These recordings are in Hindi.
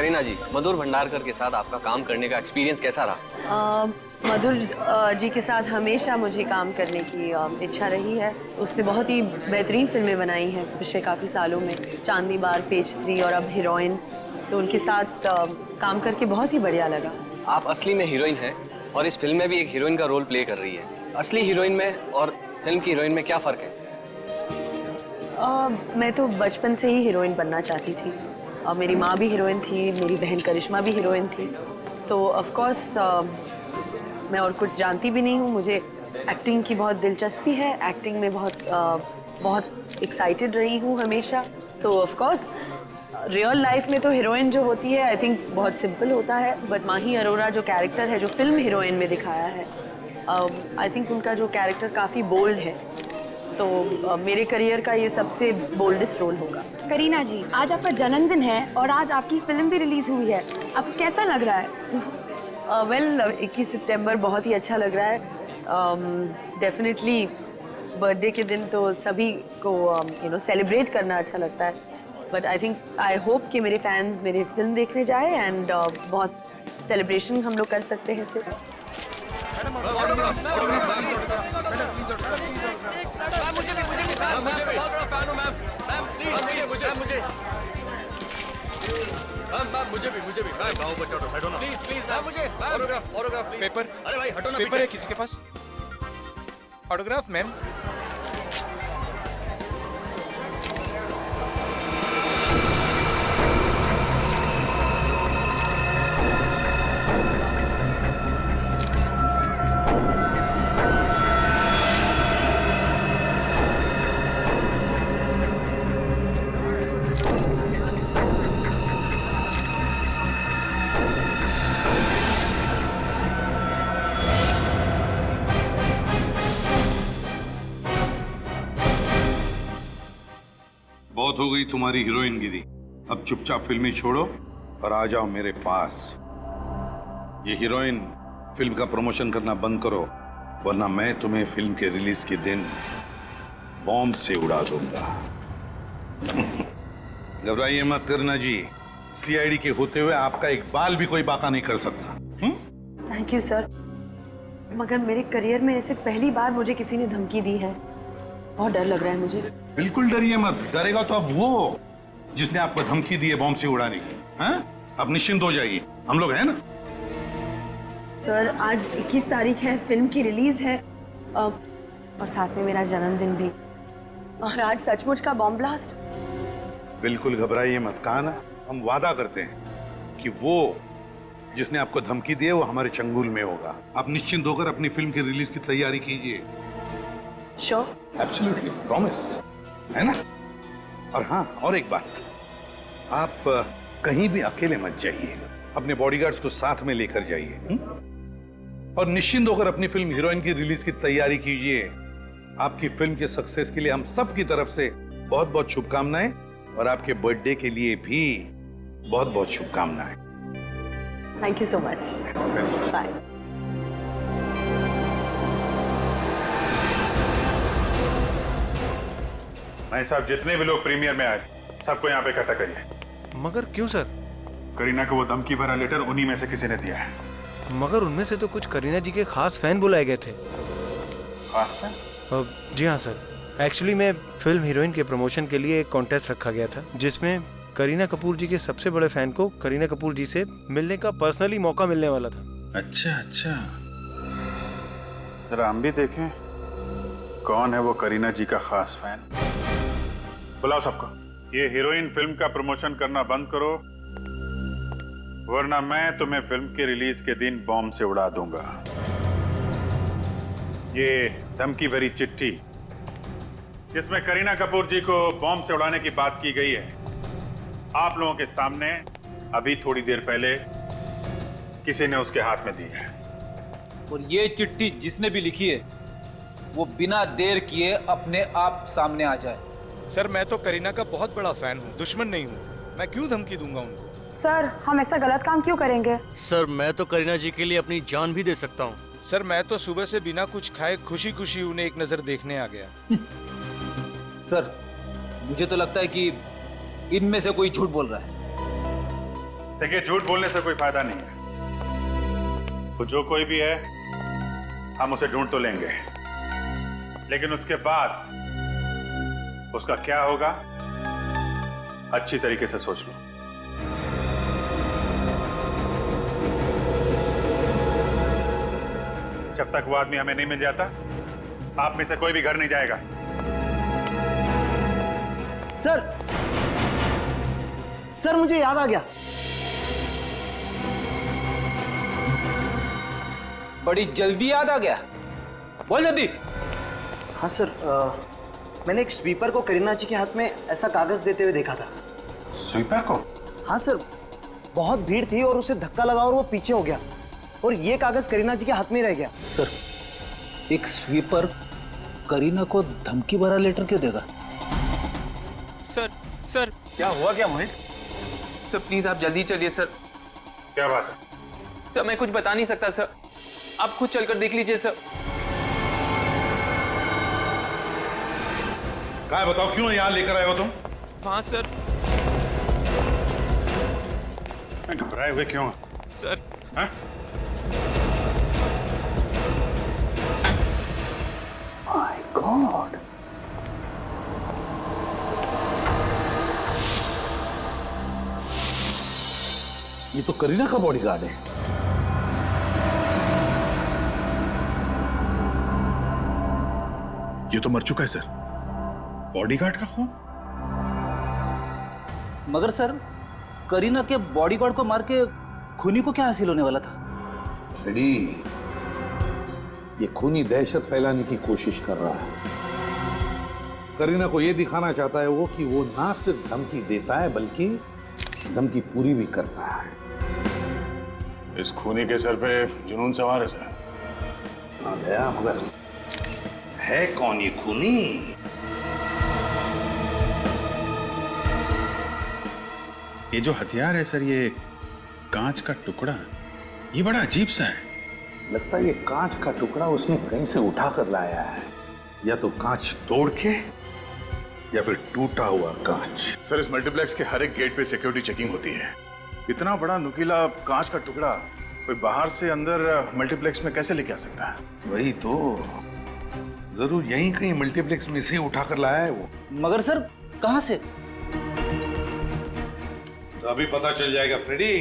करीना जी, मधुर भंडारकर के साथ आपका काम करने का एक्सपीरियंस कैसा रहा? मधुर जी के साथ हमेशा मुझे काम करने की इच्छा रही है। उसने बहुत ही बेहतरीन फिल्में बनाई हैं पिछले काफ़ी सालों में, चांदनी बार, पेज 3 और अब हीरोइन। तो उनके साथ काम करके बहुत ही बढ़िया लगा। आप असली में हीरोइन हैं और इस फिल्म में भी एक हीरोइन का रोल प्ले कर रही है। असली हीरोइन में और फिल्म की हीरोइन में क्या फ़र्क है? मैं तो बचपन से ही हीरोइन बनना चाहती थी। मेरी माँ भी हीरोइन थी, मेरी बहन करिश्मा भी हीरोइन थी। तो ऑफ कोर्स मैं और कुछ जानती भी नहीं हूँ। मुझे एक्टिंग की बहुत दिलचस्पी है, एक्टिंग में बहुत एक्साइटेड रही हूँ हमेशा। तो ऑफ कोर्स रियल लाइफ में तो हीरोइन जो होती है आई थिंक बहुत सिंपल होता है, बट माही अरोरा जो कैरेक्टर है, जो फिल्म हीरोइन में दिखाया है, आई थिंक उनका जो कैरेक्टर काफ़ी बोल्ड है। तो मेरे करियर का ये सबसे बोल्डेस्ट रोल होगा। करीना जी, आज आपका जन्मदिन है और आज आपकी फिल्म भी रिलीज हुई है, अब कैसा लग रहा है? वेल 21 सितंबर बहुत ही अच्छा लग रहा है। डेफिनेटली बर्थडे के दिन तो सभी को सेलिब्रेट करना अच्छा लगता है, बट आई होप कि मेरे फैंस मेरे फिल्म देखने जाए एंड बहुत सेलिब्रेशन हम लोग कर सकते हैं फिर। मुझे भी मैम गाँव बच्चा तो साइड होना प्लीज मैम, मुझे ऑटोग्राफ प्लीज। पेपर अरे भाई हटो ना, पेपर है किसी के पास? Autograph ma'am. बहुत हो गई तुम्हारी हीरोइन गिरी। अब चुपचाप फिल्में छोड़ो और आ जाओ मेरे पास। ये हीरोइन फिल्म का प्रमोशन करना बंद करो, वरना मैं तुम्हें फिल्म के रिलीज के दिन बॉम्ब से उड़ा दूंगा। घबराइए मत करीना जी, सीआईडी के होते हुए आपका एक बाल भी कोई बाका नहीं कर सकता। थैंक यू सर, मगर मेरे करियर में ऐसे पहली बार मुझे किसी ने धमकी दी है। बहुत डर लग रहा है मुझे। बिल्कुल डरिए मत, डरेगा तो अब वो जिसने आपको धमकी दी है बॉम्ब से उड़ाने की। हैं? अब निश्चिंत हो जाइए, हम लोग हैं ना। सर आज 21 तारीख है, फिल्म की रिलीज है और साथ में मेरा जन्मदिन भी, और आज सचमुच का बॉम्ब ब्लास्ट। बिल्कुल घबराइए मत, कहा ना, हम वादा करते हैं कि वो जिसने आपको धमकी दी है वो हमारे चंगुल में होगा। आप निश्चिंत होकर अपनी फिल्म की रिलीज की तैयारी कीजिए। श्योर, एब्सोल्युटली, प्रॉमिस, है ना। और हाँ, और एक बात, आप कहीं भी अकेले मत जाइए, अपने बॉडीगार्ड्स को साथ में लेकर जाइए। और निश्चिंत होकर अपनी फिल्म हीरोइन की रिलीज की तैयारी कीजिए। आपकी फिल्म के सक्सेस के लिए हम सब की तरफ से बहुत बहुत शुभकामनाएं, और आपके बर्थडे के लिए भी बहुत बहुत शुभकामनाएं। Thank you so much, bye. भाई साहब, जितने भी लोग प्रीमियर में आए थे सबको यहाँ पे इकट्ठा करिए। मगर क्यों सर? करीना को वो धमकी भरा लेटर उन्हीं में से किसी ने दिया है। मगर उनमें से तो कुछ करीना जी के खास फैन बुलाए गए थे। खास फैन? जी हाँ सर, एक्चुअली मैं फिल्म हीरोइन के प्रमोशन के लिए एक कॉन्टेस्ट रखा गया था, जिसमें करीना कपूर जी के सबसे बड़े फैन को करीना कपूर जी से मिलने का पर्सनली मौका मिलने वाला था। अच्छा अच्छा, जरा हम भी देखें कौन है वो करीना जी का खास फैन। बुलाओ सबको। ये हीरोइन फिल्म का प्रमोशन करना बंद करो, वरना मैं तुम्हें फिल्म के रिलीज के दिन बॉम्ब से उड़ा दूंगा। ये धमकी भरी चिट्ठी जिसमें करीना कपूर जी को बॉम्ब से उड़ाने की बात की गई है, आप लोगों के सामने अभी थोड़ी देर पहले किसी ने उसके हाथ में दी है। और ये चिट्ठी जिसने भी लिखी है वो बिना देर किए अपने आप सामने आ जाए। सर मैं तो करीना का बहुत बड़ा फैन हूँ, दुश्मन नहीं हूँ। मैं क्यों धमकी दूंगा उनको? सर हम ऐसा गलत काम क्यों करेंगे? सर मैं तो करीना जी के लिए अपनी जान भी दे सकता हूँ। सर मैं तो सुबह से बिना कुछ खाए खुशी खुशी उन्हें एक नजर देखने आ गया। सर मुझे तो लगता है कि इनमें से कोई झूठ बोल रहा है। देखिए, झूठ बोलने से कोई फायदा नहीं है। तो जो कोई भी है, हम उसे ढूंढ तो लेंगे, लेकिन उसके बाद उसका क्या होगा अच्छी तरीके से सोच लो। जब तक वो आदमी हमें नहीं मिल जाता, आप में से कोई भी घर नहीं जाएगा। सर मुझे याद आ गया। बड़ी जल्दी याद आ गया, बोल जल्दी। हाँ सर, मैंने एक स्वीपर को करीना जी के हाथ में ऐसा कागज देते हुए देखा था। स्वीपर को? हाँ सर, बहुत भीड़ थी और उसे धक्का लगा और वो पीछे हो गया और ये कागज करीना जी के हाथ में ही रह गया। सर, एक स्वीपर करीना को धमकी भरा लेटर क्यों देगा? सर क्या हुआ क्या मोहित? सर प्लीज आप जल्दी चलिए सर। क्या बात है? सर मैं कुछ बता नहीं सकता सर, आप खुद चलकर देख लीजिए सर। क्या है, बताओ क्यों यहाँ लेकर आए हो तुम? वहाँ सर। घबराए हुए क्यों सर? हाँ? माय गॉड, ये तो करीना का बॉडीगार्ड है। ये तो मर चुका है सर। बॉडीगार्ड का खून? मगर सर, करीना के बॉडीगार्ड को मार के खूनी को क्या हासिल होने वाला था? फ्रेडी, ये खूनी दहशत फैलाने की कोशिश कर रहा है। करीना को ये दिखाना चाहता है वो कि वो ना सिर्फ धमकी देता है बल्कि धमकी पूरी भी करता है। इस खूनी के सर पे जुनून सवार है सर। आ गया, मगर है कौन ये खूनी? ये जो हथियार है सर, ये कांच का टुकड़ा, ये बड़ा अजीब सा है। लगता है ये कांच का टुकड़ा उसने कहीं से उठा कर लाया है, या तो कांच तोड़ के या फिर टूटा हुआ कांच। सर, इस मल्टीप्लेक्स के हर एक गेट पे सिक्योरिटी चेकिंग होती है। इतना बड़ा नुकीला कांच का टुकड़ा कोई बाहर से अंदर मल्टीप्लेक्स में कैसे लेके आ सकता है? वही तो, जरूर यहीं कहीं मल्टीप्लेक्स में से उठा कर लाया है वो। मगर सर, कहां से? तो अभी पता चल जाएगा फ्रेडी,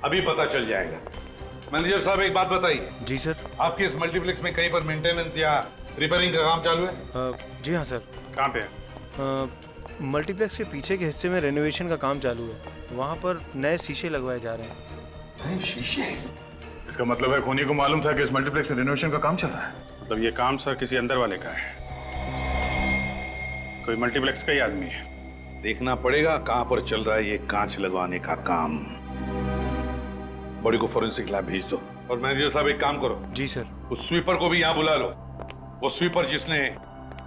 अभी पता चल जाएगा। मैनेजर साहब, एक बात बताइए। जी सर। आपके इस मल्टीप्लेक्स में कहीं पर मेंटेनेंस या रिपेयरिंग का काम चालू है? जी हाँ सर। कहाँ पे है? मल्टीप्लेक्स के पीछे के हिस्से में रेनोवेशन का काम चालू है। वहाँ पर नए शीशे लगवाए जा रहे हैं। नए शीशे? इसका मतलब है खूनी को मालूम था कि इस मल्टीप्लेक्स में रिनोवेशन का काम चल रहा है। मतलब ये काम सर किसी अंदर वाले का है, कोई मल्टीप्लेक्स का ही आदमी है। देखना पड़ेगा कहां पर चल रहा है ये कांच लगवाने का काम। बॉडी को फोरेंसिक लैब भेज दो। और मैनेजर साहब, एक काम करो। जी सर। उस स्वीपर को भी यहाँ बुला लो, वो स्वीपर जिसने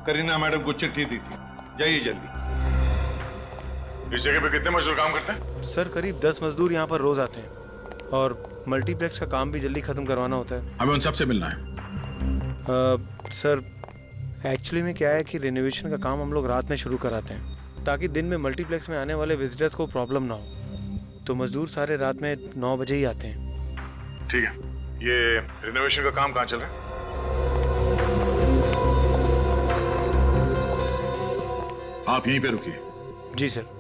करीना मैडम को चिट्ठी दी थी। जाइए जल्दी। इस जगह पे कितने मजदूर काम करते हैं? सर करीब 10 मजदूर यहाँ पर रोज आते हैं और मल्टीप्लेक्स का काम भी जल्दी खत्म करवाना होता है। हमें उन सबसे मिलना है। सर एक्चुअली में क्या है कि रिनोवेशन का काम हम लोग रात में शुरू कराते हैं ताकि दिन में मल्टीप्लेक्स में आने वाले विजिटर्स को प्रॉब्लम ना हो। तो मजदूर सारे रात में 9 बजे ही आते हैं। ठीक है, ये रिनोवेशन का काम कहाँ चल रहा है? आप यहीं पे रुकिए। जी सर।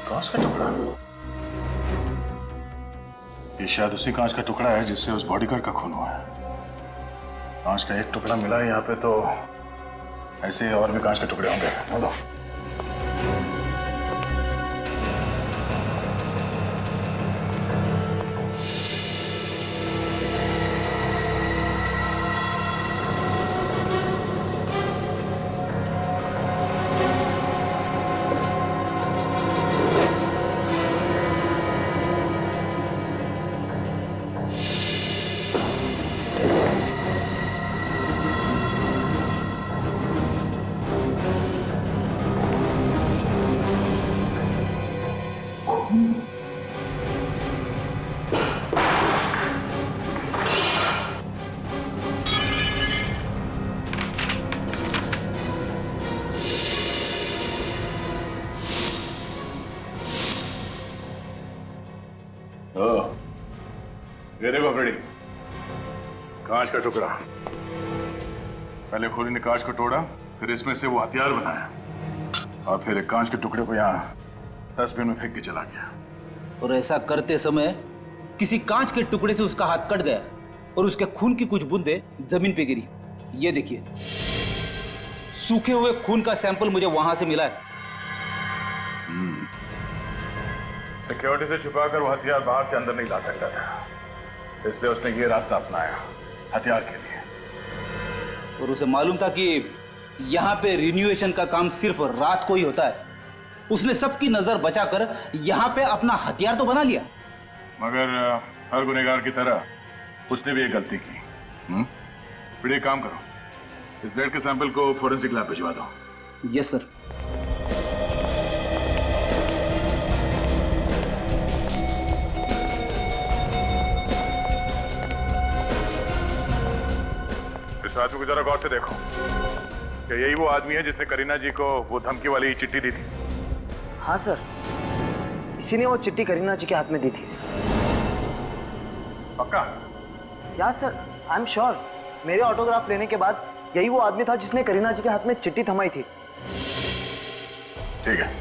कांच का टुकड़ा? ये शायद उसी कांच का टुकड़ा है जिससे उस बॉडीगार्ड का खून हुआ है। कांच का एक टुकड़ा मिला है यहाँ पे, तो ऐसे और भी कांच के टुकड़े होंगे। बोलो। ये देखो फ्रेडी, कांच का टुकड़ा। पहले खोली ने कांच को तोड़ा, फिर इसमें से वो हथियार बनाया और फिर एक कांच के टुकड़े को यहाँ डस्टबिन में फेंक के चला गया। और ऐसा करते समय किसी कांच के टुकड़े से उसका हाथ कट गया और उसके खून की कुछ बूंदें जमीन पे गिरी। ये देखिए, सूखे हुए खून का सैंपल मुझे वहां से मिला है। सिक्योरिटी से छुपाकर वो हथियार बाहर से अंदर नहीं ला सकता था, इसलिए उसने ये रास्ता अपनाया हथियार के लिए। और उसे मालूम था कि यहाँ पे रिन्यूएशन का काम सिर्फ रात को ही होता है। उसने सबकी नजर बचाकर यहाँ पे अपना हथियार तो बना लिया। मगर हर गुनहगार की तरह उसने भी एक गलती की। फिर एक काम करो, इस ब्लड के सैंपल को फोरेंसिक लैब भिजवा दो। Yes sir. इस आदमी को जरा गौर से देखो, क्या यही वो आदमी है जिसने करीना जी को वो धमकी वाली चिट्ठी दी थी? हाँ सर, इसी ने वो चिट्ठी करीना जी के हाथ में दी थी। पक्का? या सर, आई एम श्योर। मेरे ऑटोग्राफ लेने के बाद यही वो आदमी था जिसने करीना जी के हाथ में चिट्ठी थमाई थी। ठीक है।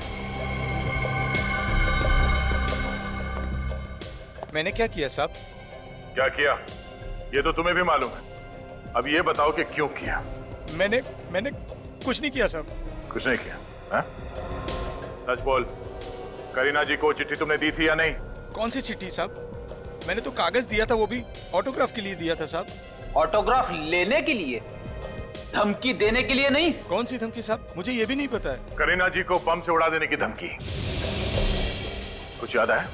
मैंने क्या किया साहब? क्या किया ये तो तुम्हें भी मालूम है। अब ये बताओ कि क्यों किया? मैंने कुछ नहीं किया साहब। कुछ नहीं किया? हाँ? सच बोल, करीना जी को चिट्ठी तुमने दी थी या नहीं? कौन सी चिट्ठी साहब? मैंने तो कागज दिया था, वो भी ऑटोग्राफ के लिए दिया था साहब। ऑटोग्राफ लेने के लिए, धमकी देने के लिए नहीं। कौन सी धमकी साहब? मुझे ये भी नहीं पता है। करीना जी को बम से उड़ा देने की धमकी, कुछ याद आया?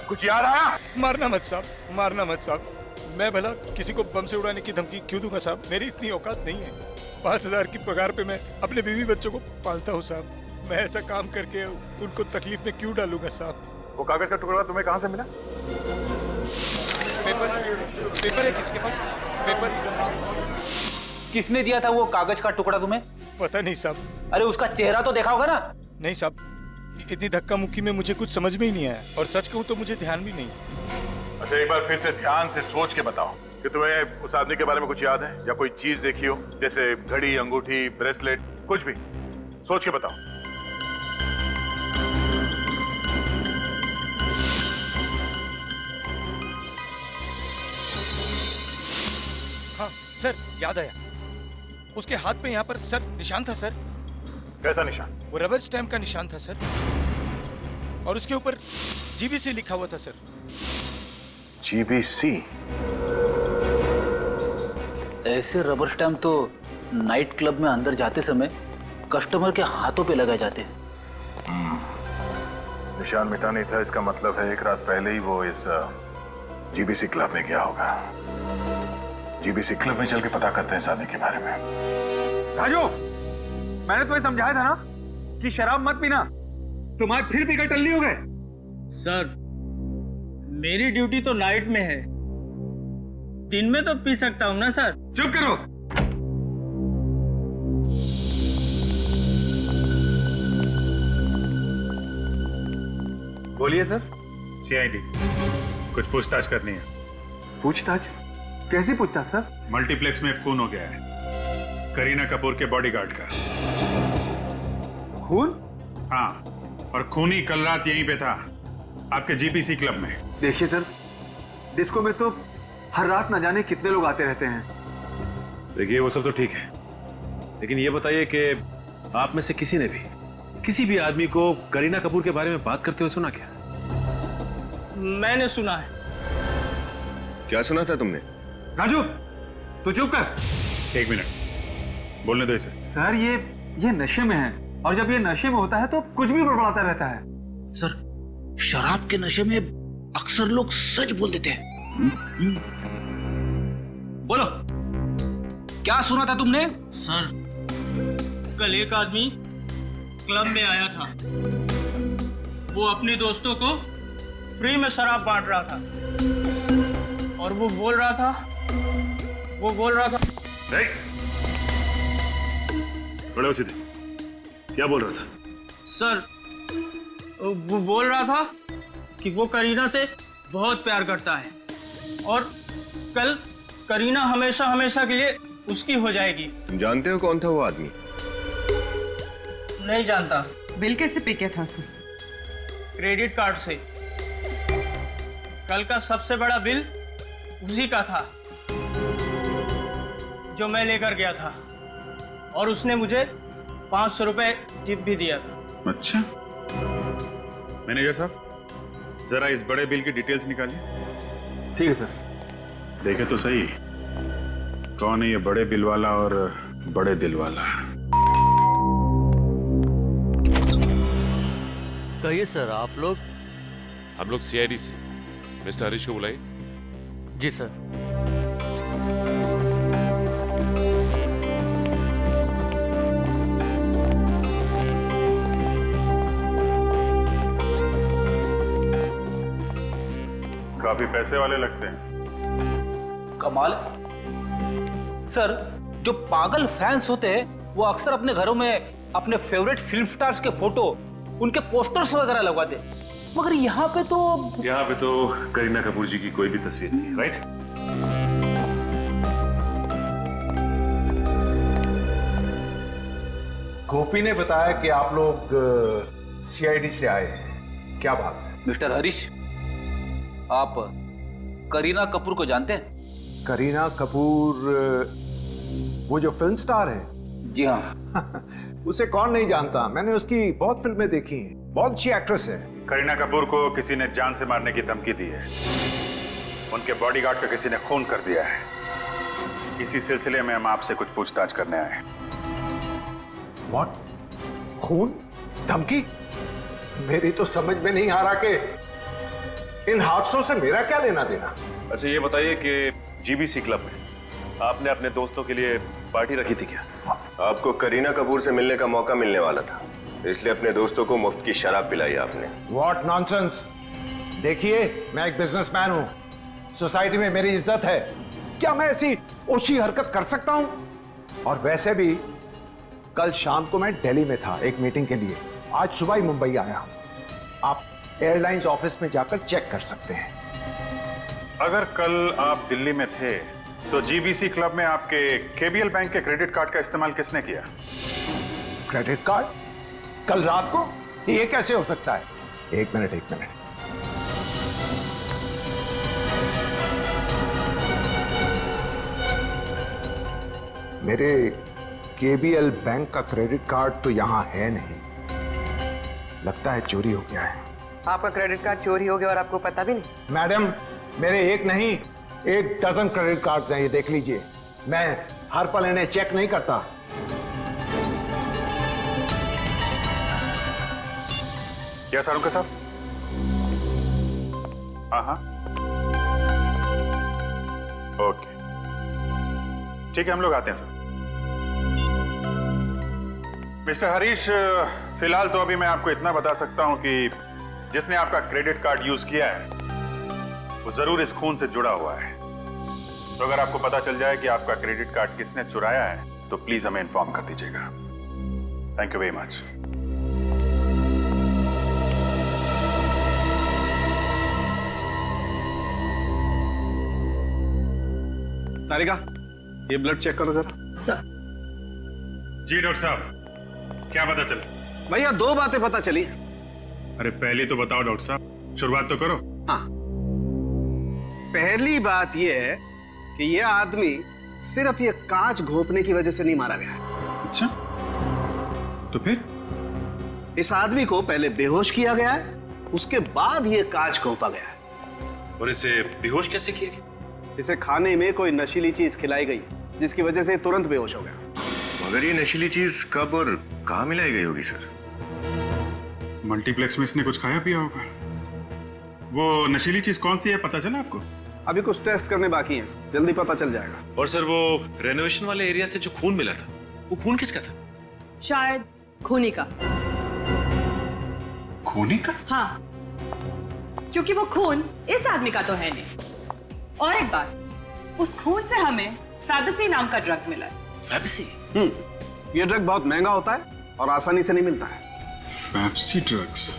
कुछ याद आया? मारना मत साहब, मारना मत साहब। मैं भला किसी को बम से उड़ाने की धमकी क्यों दूंगा साहब? मेरी इतनी औकात नहीं है। 5,000 की पगार पे मैं अपने बीवी बच्चों को पालता हूँ साहब। मैं ऐसा काम करके उनको तकलीफ में क्यों डालूंगा साहब? वो कागज का टुकड़ा तुम्हें कहाँ से मिला? पेपर है किसके पास? पेपर किसने दिया था वो कागज का टुकड़ा तुम्हें? पता नहीं साहब। अरे उसका चेहरा तो देखा होगा ना? नहीं साहब, इतनी धक्का मुक्की में मुझे कुछ समझ में ही नहीं आया, और सच कहूँ तो मुझे ध्यान भी नहीं। अच्छा, एक बार फिर से ध्यान से सोच के बताओ कि तुम्हें उस आदमी के बारे में कुछ याद है या कोई चीज देखी हो, जैसे घड़ी, अंगूठी, ब्रेसलेट, कुछ भी। सोच के बताओ। हाँ सर, याद आया। उसके हाथ पे यहाँ पर सर निशान था सर। कैसा निशान? वो रबर स्टैम्प का निशान था सर, और उसके ऊपर जीबीसी लिखा हुआ था सर। जीबीसी? ऐसे रबर स्टैम्प तो नाइट क्लब में अंदर जाते समय कस्टमर के हाथों पे लगाए जाते हैं। निशान मिटा नहीं था, इसका मतलब है एक रात पहले ही वो इस जीबीसी क्लब में गया होगा। जीबीसी क्लब में चल के पता करते हैं इस आदमी के बारे में। राजू, मैंने तुम्हें समझाया था ना कि शराब मत पीना। तुम आज फिर पीकर टल्ली हो गए। सर, मेरी ड्यूटी तो नाइट में है, दिन में तो पी सकता हूँ ना सर। चुप करो। बोलिए सर। सीआईडी, कुछ पूछताछ करनी है। पूछताछ? कैसी पूछताछ सर? मल्टीप्लेक्स में खून हो गया है, करीना कपूर के बॉडीगार्ड का। खून? हाँ, और खूनी कल रात यहीं पे था, आपके जीपीसी क्लब में। देखिए सर, डिस्को में तो हर रात न जाने कितने लोग आते रहते हैं। देखिए वो सब तो ठीक है, लेकिन ये बताइए कि आप में से किसी ने भी किसी भी आदमी को करीना कपूर के बारे में बात करते हुए सुना क्या? मैंने सुना है। क्या सुना था तुमने? राजू, तू चुप कर। एक मिनट, बोलने दो इसे। सर, ये नशे में है, और जब ये नशे में होता है तो कुछ भी बड़बड़ाता रहता है। सर, शराब के नशे में अक्सर लोग सच बोल देते हैं। बोलो, क्या सुना था तुमने? सर, कल एक आदमी क्लब में आया था। वो अपने दोस्तों को फ्री में शराब बांट रहा था, और वो बोल रहा था बड़े सीधे, क्या बोल रहा था? सर, वो बोल रहा था कि वो करीना से बहुत प्यार करता है और कल करीना हमेशा हमेशा के लिए उसकी हो जाएगी। तुम जानते हो कौन था वो आदमी? नहीं जानता। बिल कैसे पे किया था उसने? क्रेडिट कार्ड से। कल का सबसे बड़ा बिल उसी का था जो मैं लेकर गया था और उसने मुझे 500 रुपए टिप भी दिया था। अच्छा, मैनेजर साहब जरा इस बड़े बिल की डिटेल्स निकालिए। ठीक है सर। देखे तो सही कौन है ये बड़े बिल वाला और बड़े दिल वाला। कहिए सर, आप लोग? हम लोग सीआईडी से। मिस्टर हरीश को बुलाइए। जी सर। काफी पैसे वाले लगते हैं। कमाल। सर, जो पागल फैंस होते हैं वो अक्सर अपने घरों में अपने फेवरेट फिल्म स्टार्स के फोटो, उनके पोस्टर्स वगैरह लगवाते, मगर यहाँ पे तो करीना कपूर जी की कोई भी तस्वीर नहीं है, राइट? गोपी ने बताया कि आप लोग सीआईडी से आए हैं, क्या बात है? मिस्टर हरीश, आप करीना कपूर को जानते हैं? करीना कपूर, वो जो फिल्म स्टार है? जी हाँ। उसे कौन नहीं जानता, मैंने उसकी बहुत फिल्में देखी हैं, बहुत अच्छी एक्ट्रेस है। करीना कपूर को किसी ने जान से मारने की धमकी दी है, उनके बॉडीगार्ड का किसी ने खून कर दिया है। इसी सिलसिले में हम आपसे कुछ पूछताछ करने आए हैं। What? खून? धमकी? मेरी तो समझ में नहीं आ रहा कि इन हादसों से मेरा क्या लेना देना। अच्छा ये बताइए कि जीबीसी क्लब में आपने अपने दोस्तों के लिए पार्टी रखी थी क्या? आपको करीना कपूर से मिलने का मौका मिलने वाला था, इसलिए अपने दोस्तों को मुफ्त की शराब पिलाई आपने। What nonsense! देखिए, मैं एक बिजनेसमैन हूं, सोसाइटी में मेरी इज्जत है, क्या मैं ऐसी ओछी हरकत कर सकता हूं? और वैसे भी कल शाम को मैं दिल्ली में था एक मीटिंग के लिए, आज सुबह ही मुंबई आया हूं। आप एयरलाइंस ऑफिस में जाकर चेक कर सकते हैं। अगर कल आप दिल्ली में थे तो जीबीसी क्लब में आपके केबीएल बैंक के क्रेडिट कार्ड का इस्तेमाल किसने किया? Credit card? कल रात को? ये कैसे हो सकता है? एक मिनट। मेरे केबीएल बैंक का क्रेडिट कार्ड तो यहां है नहीं, लगता है चोरी हो गया है। आपका क्रेडिट कार्ड चोरी हो गया और आपको पता भी नहीं? मैडम, मेरे एक नहीं 1 डजन क्रेडिट कार्ड्स हैं, ये देख लीजिए। मैं हर पल इन्हें चेक नहीं करता। क्या सारू के साथ? हाँ, ओके, ठीक है, हम लोग आते हैं सर। मिस्टर हरीश, फिलहाल तो अभी मैं आपको इतना बता सकता हूं कि जिसने आपका क्रेडिट कार्ड यूज किया है वो जरूर इस खून से जुड़ा हुआ है। तो अगर आपको पता चल जाए कि आपका क्रेडिट कार्ड किसने चुराया है तो प्लीज हमें इन्फॉर्म कर दीजिएगा। Thank you very much. Tarika, ये ब्लड चेक करो जरा। सर। जी डॉक्टर साहब, क्या पता चला? भैया 2 बातें पता चली। अरे पहले तो बताओ डॉक्टर साहब, शुरुआत तो करो। हाँ, पहली बात यह है कि यह आदमी सिर्फ ये कांच घोंपने की वजह से नहीं मारा गया है। अच्छा, तो फिर? इस आदमी को पहले बेहोश किया गया है, उसके बाद ये कांच घोंपा गया है। और इसे बेहोश कैसे किया गया? इसे खाने में कोई नशीली चीज खिलाई गई जिसकी वजह से तुरंत बेहोश हो गया। मगर ये नशीली चीज कब और कहाँ मिलाई गई होगी सर? मल्टीप्लेक्स में इसने कुछ खाया पिया होगा। वो नशीली चीज कौन सी है, पता चला आपको? अभी कुछ टेस्ट करने बाकी हैं, जल्दी पता चल जाएगा। और सर वो रेनोवेशन वाले एरिया से जो खून मिला था, वो खून किसका था? शायद खूनी का। खूनी का? हाँ, क्योंकि वो खून इस आदमी का तो है नहीं। और एक बात, उस खून से हमें फैबेसी नाम का ड्रग मिला है। फैबेसी? ये ड्रग बहुत महंगा होता है और आसानी से नहीं मिलता है। Fabaceae drugs?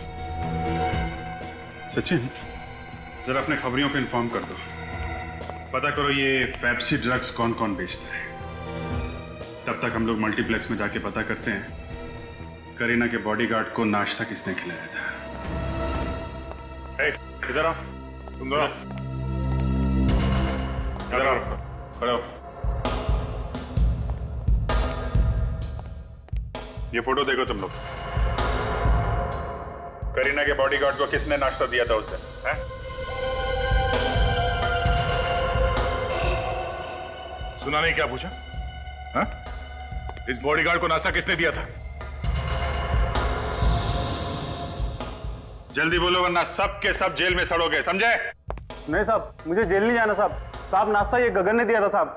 सचिन, जरा अपने खबरियों पे इन्फॉर्म कर दो। पता करो ये पेप्सी ड्रग्स कौन कौन बेचता है। तब तक हम लोग मल्टीप्लेक्स में जाके पता करते हैं करीना के बॉडीगार्ड को नाश्ता किसने खिलाया था। इधर आओ, तुम दोनों इधर आओ, खड़े हो। ये फोटो देखो तुम लोग। करीना के बॉडीगार्ड को किसने नाश्ता दिया था उस दिन, हैं? सुना नहीं क्या पूछा? हाँ? इस बॉडीगार्ड को नाश्ता किसने दिया था? जल्दी बोलो वरना सब के सब जेल में सड़ोगे, समझे? नहीं साहब, मुझे जेल नहीं जाना साहब। साहब नाश्ता ये गगन ने दिया था साहब।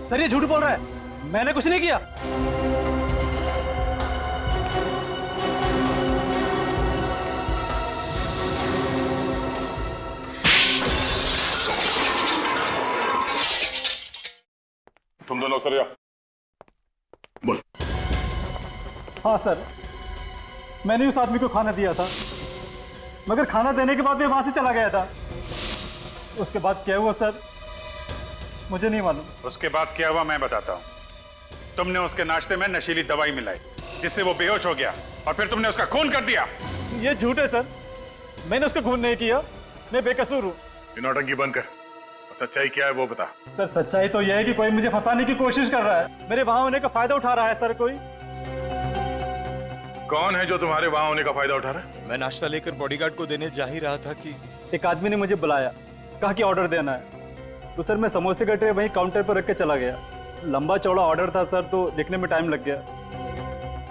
सर ये झूठ बोल रहा है, मैंने कुछ नहीं किया। तुम दोनों सर जाओ। बोल। हाँ सर, मैंने उस आदमी को खाना दिया था, मगर खाना देने के बाद मैं वहां से चला गया था। उसके बाद क्या हुआ सर, मुझे नहीं मालूम। उसके बाद क्या हुआ मैं बताता हूँ। तुमने उसके नाश्ते में नशीली दवाई मिलाई जिससे वो बेहोश हो गया और फिर तुमने उसका खून कर दिया। ये झूठ है सर, मैंने उसका खून नहीं किया, मैं बेकसूर हूँ। नौटंकी बंद कर, सच्चाई क्या है वो बता। सर सच्चाई तो यह है कि कोई मुझे फंसाने की कोशिश कर रहा है, मेरे वहां होने का फायदा उठा रहा है सर। कोई कौन है जो तुम्हारे वहां होने का फायदा उठा रहा है? मैं नाश्ता लेकर बॉडीगार्ड को देने जा ही रहा था कि एक आदमी ने मुझे बुलाया, कहा कि ऑर्डर देना है। तो सर मैं समोसे का ट्रे वहीं काउंटर पर रख के चला गया। लंबा चौड़ा ऑर्डर था सर, तो देखने में टाइम लग गया।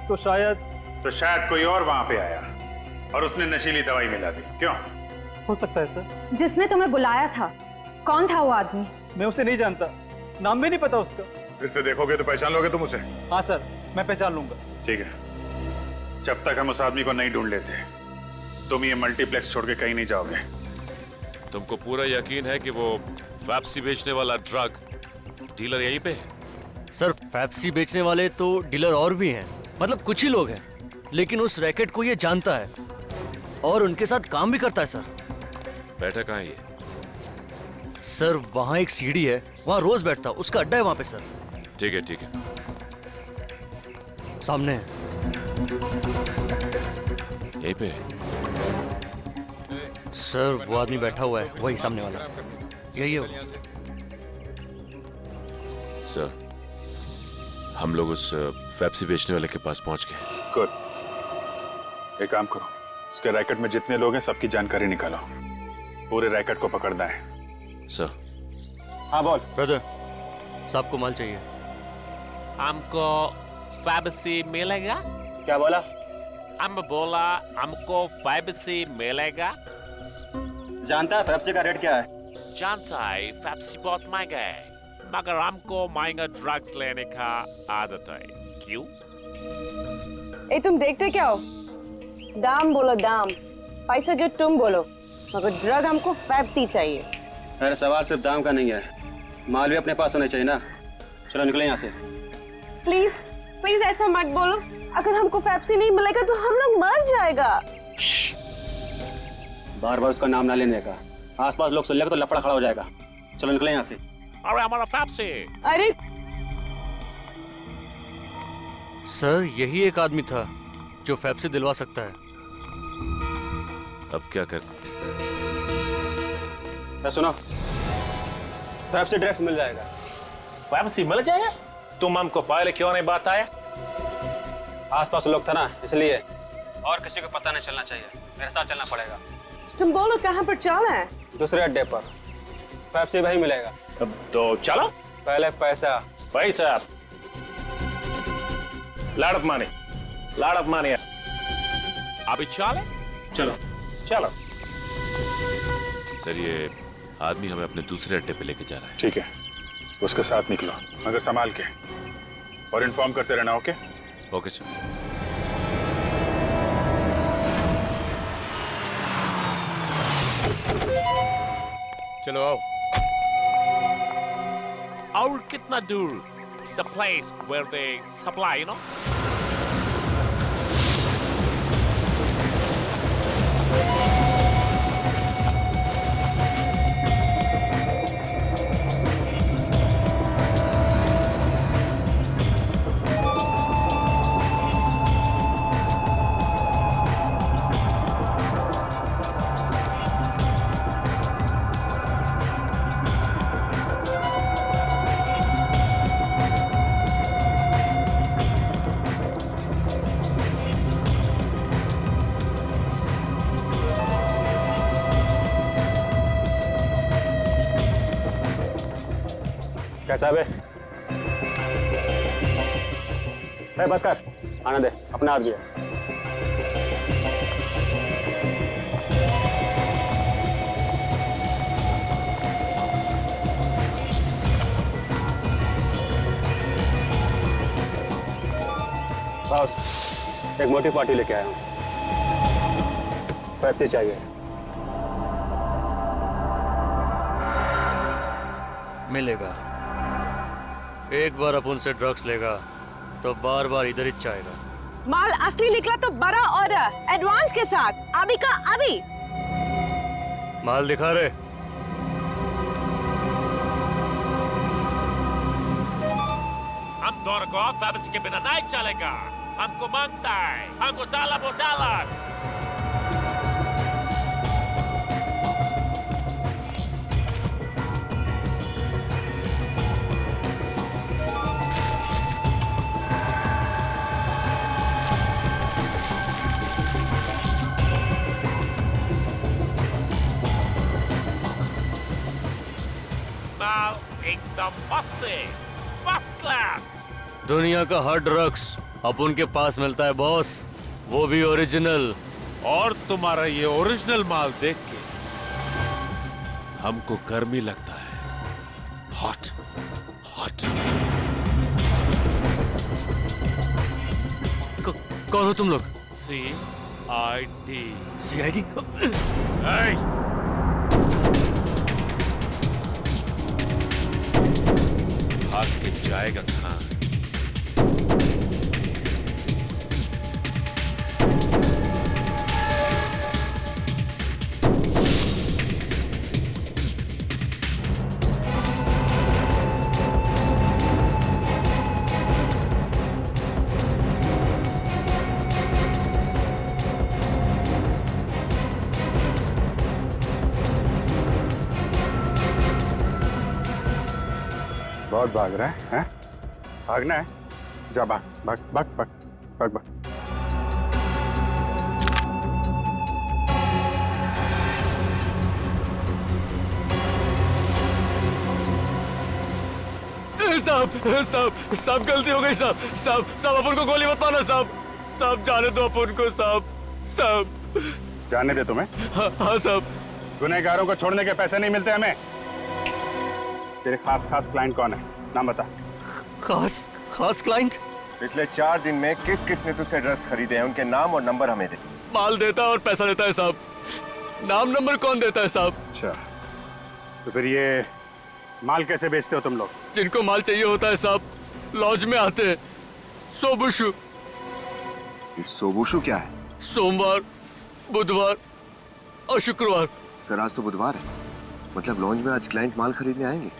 तो शायद कोई और वहां पे आया और उसने नशीली दवाई मिला दी। क्यों? हो सकता है सर। जिसने तुम्हें बुलाया था, कौन था वो आदमी? मैं उसे नहीं जानता, नाम भी नहीं पता उसका। फिर से देखोगे तो पहचान लोगे तुम उसे? हाँ सर, मैं पहचान लूंगा। ठीक है, जब तक हम उस आदमी को नहीं ढूंढ लेते तुम ये मल्टीप्लेक्स छोड़ के कहीं नहीं जाओगे। तुमको पूरा यकीन है कि वो पेप्सी बेचने वाला ड्रग डीलर यहीं पे है? सर पेप्सी बेचने वाले तो डीलर और भी हैं, मतलब कुछ ही लोग हैं, लेकिन उस रैकेट को ये जानता है और उनके साथ काम भी करता है सर। बैठा कहाँ है ये? सर वहाँ एक सीढ़ी है, वहाँ रोज बैठता, उसका अड्डा है वहाँ पे सर। ठीक है ठीक है, सामने है। यहीं पे? सर वो आदमी बैठा हुआ है, वही सामने वाला, यही है वो। सर हम लोग उस पेप्सी बेचने वाले के पास पहुंच गए। गुड। एक काम करो, उसके रैकेट में जितने लोग हैं सबकी जानकारी निकालो, पूरे रैकेट को पकड़ना है। सर। हाँ बोल। ब्रदर साहब को माल चाहिए। हमको पेप्सी मिलेगा? क्या बोला? हम बोला हमको पेप्सी मिलेगा। जानता है पेप्सी का रेट क्या है? जानता है पेप्सी बहुत महंगा है, मगर हमको महंगा ड्रग्स लेने का आदत है। क्यों? ए तुम देखते क्या हो? दाम बोलो दाम, पैसा जो तुम बोलो, मगर ड्रग हमको पेप्सी चाहिए। अरे सवाल सिर्फ दाम का नहीं है, माल भी अपने पास होना चाहिए ना। चलो निकले यहाँ से। प्लीज प्लीज ऐसा मत बोलो, अगर हमको पेप्सी नहीं मिलेगा तो हम लोग मर जाएगा। बार बार उसका नाम ना लेने का, आसपास लोग सुन लेगा तो लफड़ा खड़ा हो जाएगा। चलो निकले यहाँ से। अरे हमारा पेप्सी। अरे सर यही एक आदमी था जो पेप्सी दिलवा सकता है। अब क्या कर? सुनो, पेप्सी ड्रग्स मिल जाएगा। पेप्सी मिल जाएगा? तुम हमको पहले क्यों नहीं बताया? आसपास लोग था ना, इसलिए। और किसी को पता नहीं चलना चाहिए, मेरे साथ चलना पड़ेगा। तुम बोलो कहाँ पर चलना है? दूसरे अड्डे पर, पेप्सी वही मिलेगा। तो चलो। पहले पैसा। पैसा? लाड़ ऑफ मनी। अभी चले? चलो चलो। सर ये आदमी हमें अपने दूसरे अड्डे पे लेके जा रहा है। ठीक है, उसके साथ निकलो, मगर संभाल के, और इन्फॉर्म करते रहना। ओके? Okay sir. चलो आओ। और कितना दूर? The place where they supply, you know? कैसा है बे? बस कर, आने दे, अपने हाथ गया। बॉस, एक मोटी पार्टी लेके आया हूँ। पेप्सी चाहिए। मिलेगा। एक बार अपन से ड्रग्स लेगा तो बार बार इधर ही चाहेगा। माल असली निकला तो बड़ा ऑर्डर, एडवांस के साथ, अभी का अभी। माल दिखा रहे। हम दोनों को पेप्सी के बिना नहीं चलेगा। हमको मांगता है, हमको डाला वो डाला। एकदम मस्त है, फर्स्ट क्लास। दुनिया का हर ड्रग्स अपन के पास मिलता है बॉस, वो भी ओरिजिनल। और तुम्हारा ये ओरिजिनल माल देख के हमको गर्मी लगता है। Hot hot. कौन हो तुम लोग? CID। CID? भाग के जाएगा कहाँ? बहुत भाग रहा है, हैं? भागना है? जा भाग भाग भाग भाग भाग भाग। साहब गलती हो गई साहब अपन को गोली मत मारना साहब जाने दो अपन को साहब। जाने दे तुम्हें? हाँ साहब। गुनहगारों को छोड़ने के पैसे नहीं मिलते हमें। तेरे खास क्लाइंट कौन है? नाम बता। खास क्लाइंट? पिछले 4 दिन में किस किस ने तुझसे ड्रग्स खरीदे हैं, उनके नाम और नंबर हमें दे। माल देता है और पैसा लेता है साहब, नाम नंबर कौन देता है साहब? अच्छा, तो फिर ये माल कैसे बेचते हो तुम लोग? जिनको माल चाहिए होता है साहब लॉज में आते हैं। सोबुशु। सोबुशु क्या है? सोमवार, बुधवार और शुक्रवार। सर आज तो बुधवार है, मतलब लॉन्ज में आज क्लाइंट माल खरीदने आएंगे।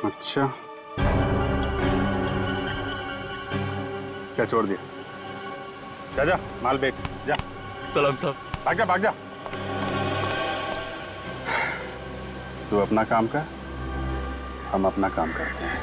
अच्छा, क्या छोड़ दिया? जा माल बेच जा। सलाम साहब। भाग जा। तू अपना काम कर, हम अपना काम करते हैं।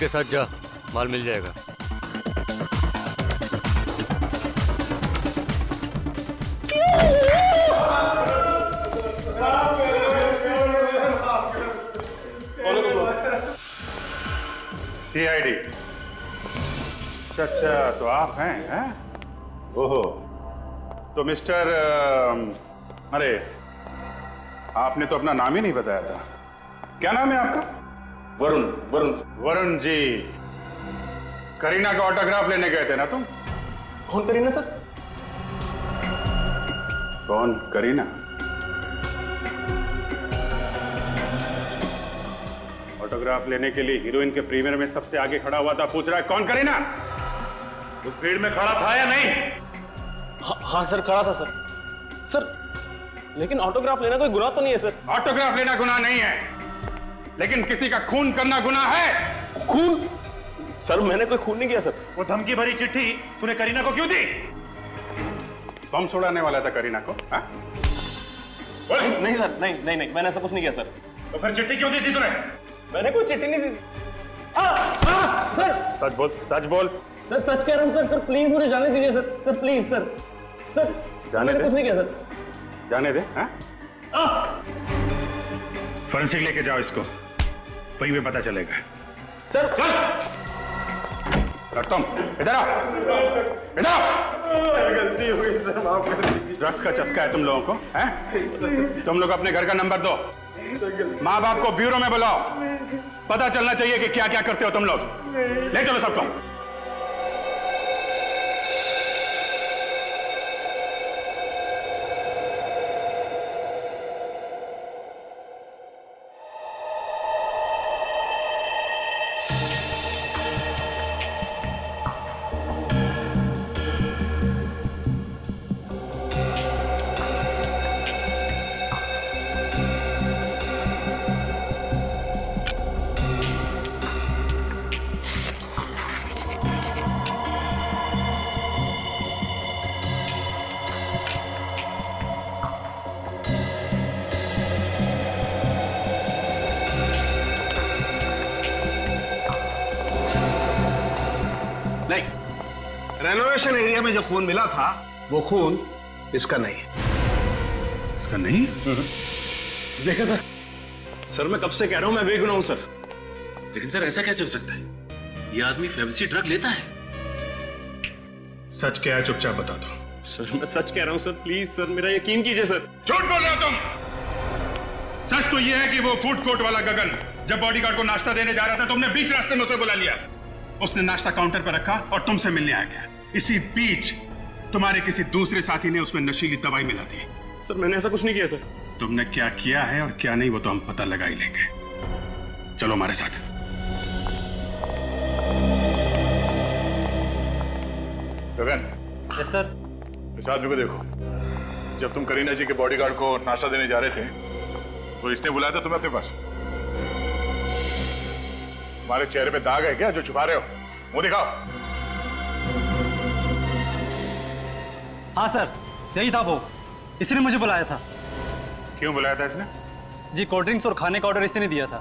उनके साथ जा, माल मिल जाएगा। सीआईडी। अच्छा, तो आप हैं? ओहो, तो मिस्टर अरे आपने तो अपना नाम ही नहीं बताया था। क्या नाम है आपका? वरुण। वरुण जी, करीना का ऑटोग्राफ लेने गए थे ना तुम? कौन करीना सर? कौन करीना? ऑटोग्राफ लेने के लिए हीरोइन के प्रीमियर में सबसे आगे खड़ा हुआ था, पूछ रहा है कौन करीना? उस भीड़ में खड़ा था या नहीं? हाँ सर, खड़ा था सर। सर लेकिन ऑटोग्राफ लेना कोई गुनाह तो नहीं है सर। ऑटोग्राफ लेना गुनाह नहीं है, लेकिन किसी का खून करना गुनाह है। खून? सर मैंने कोई खून नहीं किया सर। वो धमकी भरी चिट्ठी तूने करीना को क्यों दी? बम छुड़ाने वाला था करीना को? नहीं सर, नहीं मैंने ऐसा कुछ नहीं किया सर। तो फिर चिट्ठी क्यों दी थी तूने? मैंने कोई चिट्ठी नहीं दी। सर सच बोल, सच बोल। सर सच कह रहा हूँ सर, प्लीज मुझे जाने दीजिए सर, प्लीज सर जाने मैंने दे। कुछ नहीं किया सर। जाने दे। फोरेंसिक लेके जाओ इसको, वहीं पे पता चलेगा। सर चल तुम इधर आओ, इधर आओ। गलती हुई सर, माफ कर दीजिए। ड्रग्स का चस्का है तुम लोगों को, हैं? तुम लोग अपने घर का नंबर दो, माँ बाप को ब्यूरो में बुलाओ, पता चलना चाहिए कि क्या क्या करते हो तुम लोग। ले चलो सबको। रेनोवेशन एरिया में जो खून मिला था वो खून इसका नहीं है। इसका नहीं? देखा सर मैं कब से कह रहा हूं मैं बेगुनाह हूं सर, लेकिन सर ऐसा कैसे हो सकता है? ये आदमी फेविसी ड्रग लेता है। सच क्या है चुपचाप बता दो। सर मैं सच कह रहा हूं सर, प्लीज सर मेरा यकीन कीजिए सर। झूठ बोल रहे हो तुम। सच तो ये है कि वो फूड कोर्ट वाला गगन जब बॉडीगार्ड को नाश्ता देने जा रहा था, तुमने बीच रास्ते में उसे बुला लिया। उसने नाश्ता काउंटर पर रखा और तुमसे मिलने आ गया। इसी बीच तुम्हारे किसी दूसरे साथी ने उसमें नशीली दवाई मिला दी। सर मैंने ऐसा कुछ नहीं किया सर। तुमने क्या किया है और क्या नहीं वो तो हम पता लगा ही लेंगे। चलो हमारे साथ। गगन। Yes sir. इस आदमी को देखो। जब तुम करीना जी के बॉडीगार्ड को नाश्ता देने जा रहे थे तो इसने बुलाया था तुम्हें अपने पास। तुम्हारे चेहरे पे दाग है क्या जो छुपा रहे हो? वो दिखाओ। हाँ सर, यही था वो, इसने मुझे बुलाया था। क्यों बुलाया था इसने? जी कोल्ड ड्रिंक्स और खाने का ऑर्डर इसने दिया था।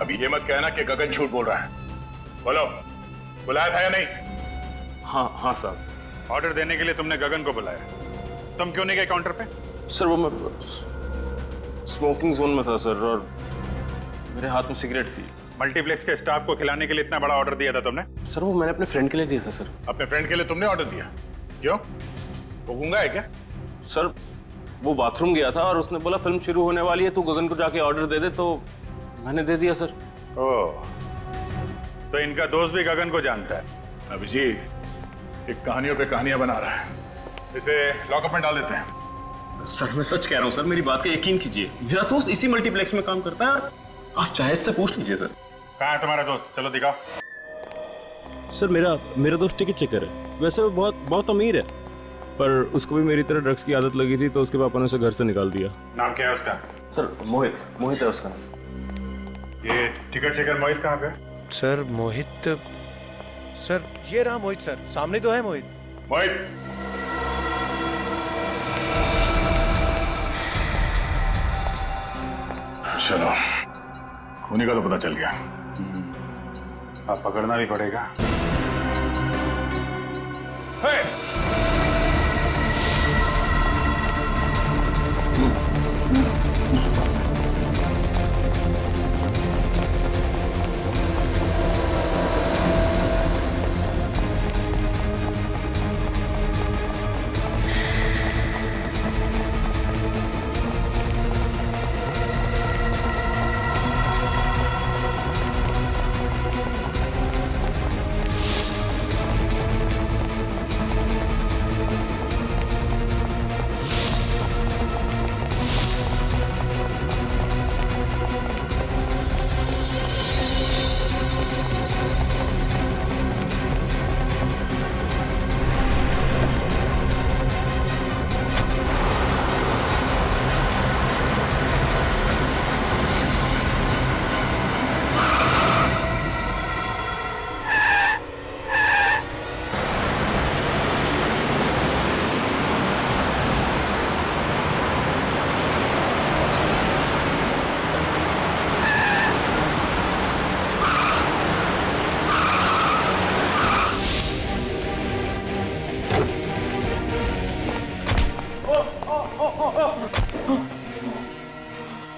अभी ये मत कहना कि गगन झूठ बोल रहा है। बोलो, बुलाया था या नहीं? हाँ सर। ऑर्डर देने के लिए तुमने गगन को बुलाया, तुम क्यों नहीं गए काउंटर पे? सर वो मैं स्मोकिंग जोन में था सर, और मेरे हाथ में सिगरेट थी। मल्टीप्लेक्स के स्टाफ को खिलाने के लिए इतना बड़ा ऑर्डर दिया था तुमने? सर वो मैंने अपने फ्रेंड के लिए दिया था सर। अपने फ्रेंड के लिए तुमने ऑर्डर दिया? क्यों? वो गूंगा है क्या? सर वो बाथरूम गया था और उसने बोला फिल्म शुरू होने वाली है, तू गगन को जाके ऑर्डर दे दे, तो मैंने दे दिया सर। ओह, तो इनका दोस्त भी गगन को जानता है। अभिजीत एक कहानियों पे कहानियां बना रहा है, इसे लॉकअप में डाल देते हैं। सर मैं सच कह रहा हूँ सर, मेरी बात का यकीन कीजिए, मेरा दोस्त इसी मल्टीप्लेक्स में काम करता है, आप चाहे इससे पूछ लीजिए सर। कहाँ है तुम्हारा दोस्त? चलो दिखाओ। सर मेरा दोस्त टिकट चेकर है, वैसे वो बहुत अमीर है, पर उसको भी मेरी तरह ड्रग्स की आदत लगी थी तो उसके पापा ने उसे घर से निकाल दिया। नाम क्या है उसका? सर मोहित है उसका नाम। ये टिकट चेकर मोहित कहाँ पे? सर मोहित, सर ये रहा मोहित सर, सामने तो है मोहित। मोहित चलो, खूनी का तो पता चल गया, अब पकड़ना भी पड़ेगा।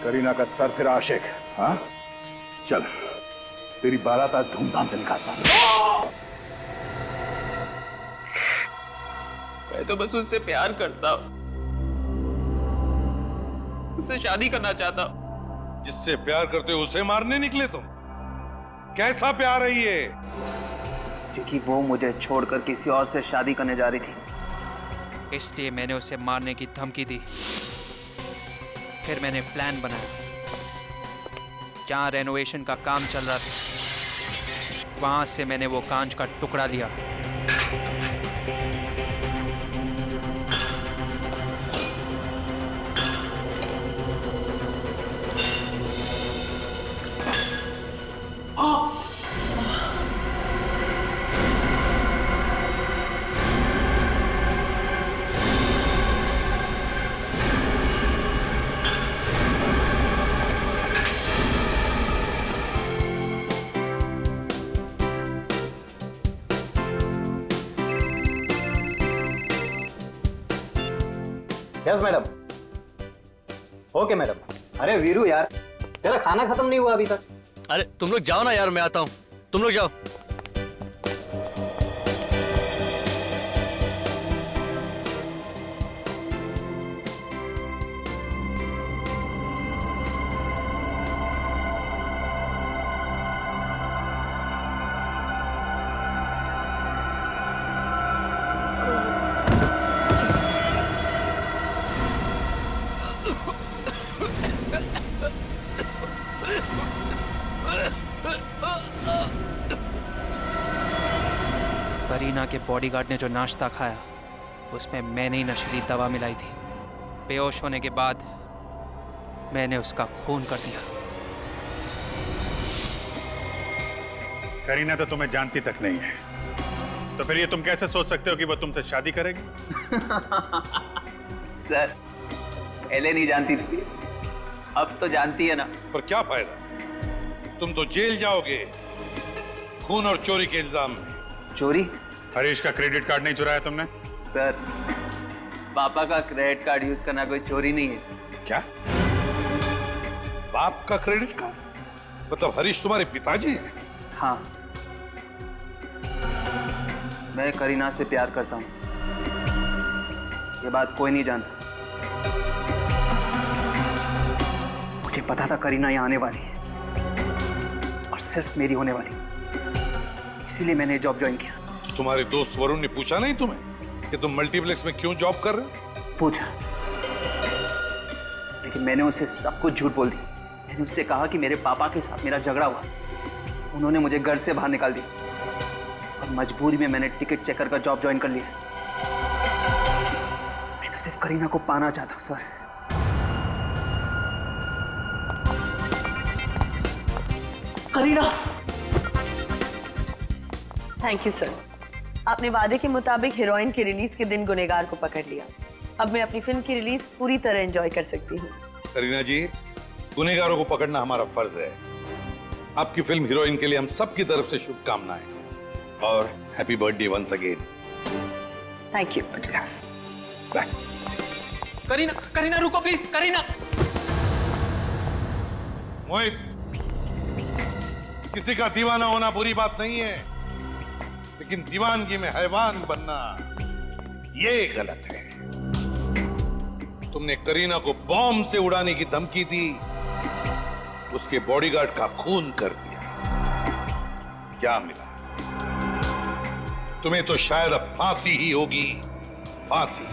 करीना का सर फिर आशिक। हाँ चल, तेरी बारात आज धूमधाम से निकालता हूं। मैं तो बस उससे प्यार करता हूं, उससे शादी करना चाहता हूं। जिससे प्यार करते हो उसे मारने निकले तुम? कैसा प्यार है ये? क्योंकि वो मुझे छोड़कर किसी और से शादी करने जा रही थी, इसलिए मैंने उसे मारने की धमकी दी। फिर मैंने प्लान बनाया। जहाँ रेनोवेशन का काम चल रहा था, वहां से मैंने वो कांच का टुकड़ा लिया। Yes madam. Okay madam. अरे वीरू यार, तेरा खाना खत्म नहीं हुआ अभी तक। अरे तुम लोग जाओ ना यार, मैं आता हूँ, तुम लोग जाओ। करीना के बॉडीगार्ड ने जो नाश्ता खाया, उसमें मैंने ही नशीली दवा मिलाई थी। बेहोश होने के बाद मैंने उसका खून कर दिया। करीना तो तुम्हें जानती तक नहीं है, तो फिर ये तुम कैसे सोच सकते हो कि वो तुमसे शादी करेगी? सर, पहले नहीं जानती थी, अब तो जानती है ना। पर क्या फायदा, तुम तो जेल जाओगे खून और चोरी के इल्जाम में। चोरी? हरीश का क्रेडिट कार्ड नहीं चुराया तुमने? सर, पापा का क्रेडिट कार्ड यूज करना कोई चोरी नहीं है। क्या? बाप का क्रेडिट कार्ड? मतलब हरीश तुम्हारे पिताजी हैं? हाँ, मैं करीना से प्यार करता हूँ, ये बात कोई नहीं जानता। मुझे पता था करीना यहाँ आने वाली है और सिर्फ मेरी होने वाली, इसीलिए मैंने जॉब ज्वाइन किया। तो तुम्हारे दोस्त वरुण ने पूछा नहीं तुम्हें कि तुम मल्टीप्लेक्स में क्यों जॉब कर रहे हो? पूछा, लेकिन मैंने उसे सब कुछ झूठ बोल दी। मैंने उससे कहा कि मेरे पापा के साथ मेरा झगड़ा हुआ, उन्होंने मुझे घर से बाहर निकाल दिया और मजबूरी में मैंने टिकट चेकर का जॉब ज्वाइन कर लिया। मैं तो सिर्फ करीना को पाना चाहता हूँ sir. Kareena, thank you sir. आपने वादे के मुताबिक हीरोइन के रिलीज के दिन गुनहगार को पकड़ लिया। अब मैं अपनी फिल्म की रिलीज पूरी तरह एंजॉय कर सकती हूँ। करीना जी, गुनहगारों को पकड़ना हमारा फर्ज है, आपकी फिल्म हीरोइन के लिए हम सबकी तरफ से शुभकामनाएं और happy birthday once again. Thank you. Bye. Kareena, Kareena रुको प्लीज, करीना। मोहित, किसी का दीवाना होना बुरी बात नहीं है, लेकिन दीवानगी में हैवान बनना ये गलत है। तुमने करीना को बॉम्ब से उड़ाने की धमकी दी, उसके बॉडीगार्ड का खून कर दिया। क्या मिला? तुम्हें तो शायद अब फांसी ही होगी, फांसी।